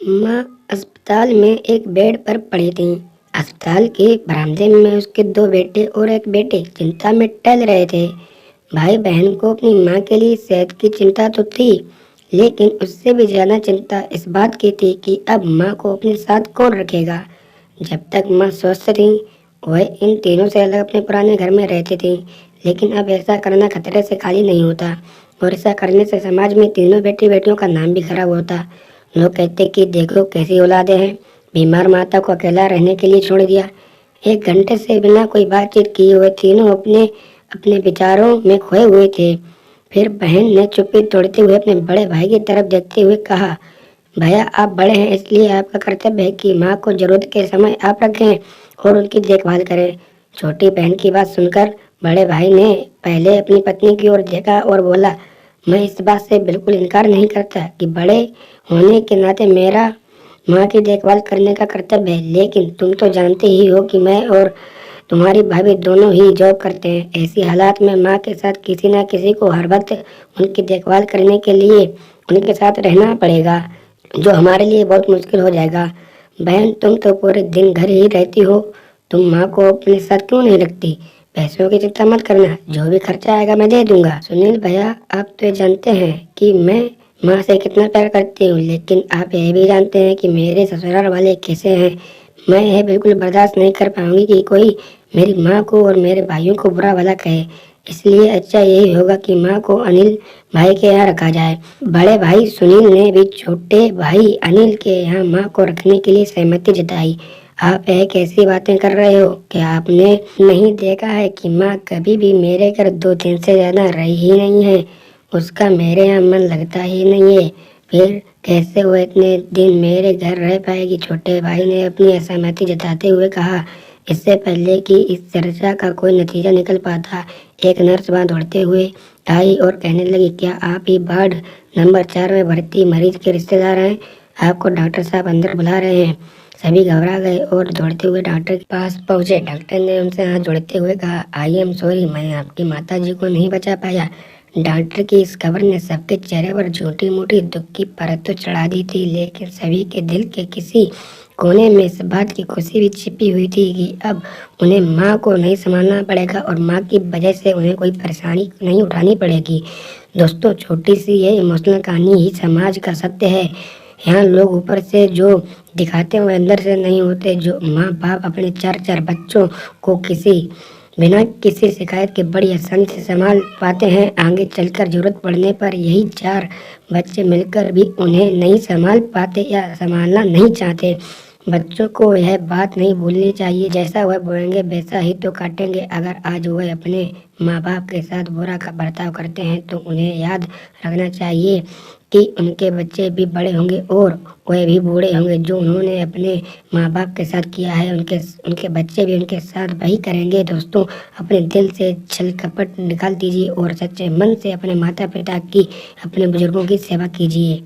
माँ अस्पताल में एक बेड पर पड़ी थीं। अस्पताल के बरामदे में उसके दो बेटे और एक बेटी चिंता में टहल रहे थे। भाई बहन को अपनी माँ के लिए सेहत की चिंता तो थी, लेकिन उससे भी ज्यादा चिंता इस बात की थी कि अब माँ को अपने साथ कौन रखेगा। जब तक माँ स्वस्थ थी, वह इन तीनों से अलग अपने पुराने घर में रहती थी, लेकिन अब ऐसा करना खतरे से खाली नहीं होता, और ऐसा करने से समाज में तीनों बेटी बेटियों का नाम भी खराब होता। लोग कहते कि देखो कैसी औलादे हैं, बीमार माता को अकेला रहने के लिए छोड़ दिया। 1 घंटे से बिना कोई बातचीत किए हुए तीनों अपने अपने विचारों में खोए हुए थे। फिर बहन ने चुप्पी तोड़ते हुए अपने बड़े भाई की तरफ देखते हुए कहा, भैया आप बड़े हैं, इसलिए आपका कर्तव्य है कि माँ को जरूरत के समय आप रखें और उनकी देखभाल करें। छोटी बहन की बात सुनकर बड़े भाई ने पहले अपनी पत्नी की ओर देखा और बोला, मैं इस बात से बिल्कुल इनकार नहीं करता कि बड़े होने के नाते मेरा माँ की देखभाल करने का कर्तव्य है, लेकिन तुम तो जानते ही हो कि मैं और तुम्हारी भाभी दोनों ही जॉब करते हैं। ऐसी हालात में माँ के साथ किसी न किसी को हर वक्त उनकी देखभाल करने के लिए उनके साथ रहना पड़ेगा, जो हमारे लिए बहुत मुश्किल हो जाएगा। बहन तुम तो पूरे दिन घर ही रहती हो, तुम माँ को अपने साथ क्यों नहीं रखती? पैसों की चिंता मत करना, जो भी खर्चा आएगा मैं दे दूंगा। सुनील भैया, आप तो जानते हैं कि मैं माँ से कितना प्यार करती हूँ, लेकिन आप यह भी जानते हैं कि मेरे ससुराल वाले कैसे हैं। मैं यह बिल्कुल बर्दाश्त नहीं कर पाऊंगी कि कोई मेरी माँ को और मेरे भाइयों को बुरा भला कहे। इसलिए अच्छा यही होगा कि माँ को अनिल भाई के यहाँ रखा जाए। बड़े भाई सुनील ने भी छोटे भाई अनिल के यहाँ माँ को रखने के लिए सहमति जताई। आप यह कैसी बातें कर रहे हो? क्या आपने नहीं देखा है कि माँ कभी भी मेरे घर 2 दिन से ज्यादा रही ही नहीं है? उसका मेरे यहाँ मन लगता ही नहीं है, फिर कैसे वो इतने दिन मेरे घर रह पाएगी? छोटे भाई ने अपनी असहमति जताते हुए कहा। इससे पहले कि इस चर्चा का कोई नतीजा निकल पाता, एक नर्स वहां दौड़ते हुए आई और कहने लगी, क्या आप ही वार्ड नंबर 4 में भर्ती मरीज के रिश्तेदार हैं? आपको डॉक्टर साहब अंदर बुला रहे हैं। सभी घबरा गए और दौड़ते हुए डॉक्टर के पास पहुंचे। डॉक्टर ने उनसे हाथ जोड़ते हुए कहा, आई एम सॉरी, मैं आपकी माताजी को नहीं बचा पाया। डॉक्टर की इस खबर ने सबके चेहरे पर छोटी मोटी दुख की परत तो चढ़ा दी थी, लेकिन सभी के दिल के किसी कोने में इस बात की खुशी भी छिपी हुई थी कि अब उन्हें माँ को नहीं संभालना पड़ेगा और माँ की वजह से उन्हें कोई परेशानी नहीं उठानी पड़ेगी। दोस्तों, छोटी सी ये इमोशनल कहानी ही समाज का सत्य है। यहाँ लोग ऊपर से जो दिखाते हैं वो अंदर से नहीं होते। जो माँ बाप अपने 4-4 बच्चों को बिना किसी शिकायत के बड़ी आसानी से संभाल पाते हैं, आगे चलकर जरूरत पड़ने पर यही 4 बच्चे मिलकर भी उन्हें नहीं संभाल पाते या संभालना नहीं चाहते। बच्चों को यह बात नहीं भूलनी चाहिए, जैसा वह बोएंगे वैसा ही तो काटेंगे। अगर आज वह अपने माँ बाप के साथ बुरा का बर्ताव करते हैं तो उन्हें याद रखना चाहिए कि उनके बच्चे भी बड़े होंगे और वह भी बूढ़े होंगे। जो उन्होंने अपने माँ बाप के साथ किया है, उनके उनके बच्चे भी उनके साथ वही करेंगे। दोस्तों, अपने दिल से छल कपट निकाल दीजिए और सच्चे मन से अपने माता पिता की, अपने बुजुर्गों की सेवा कीजिए।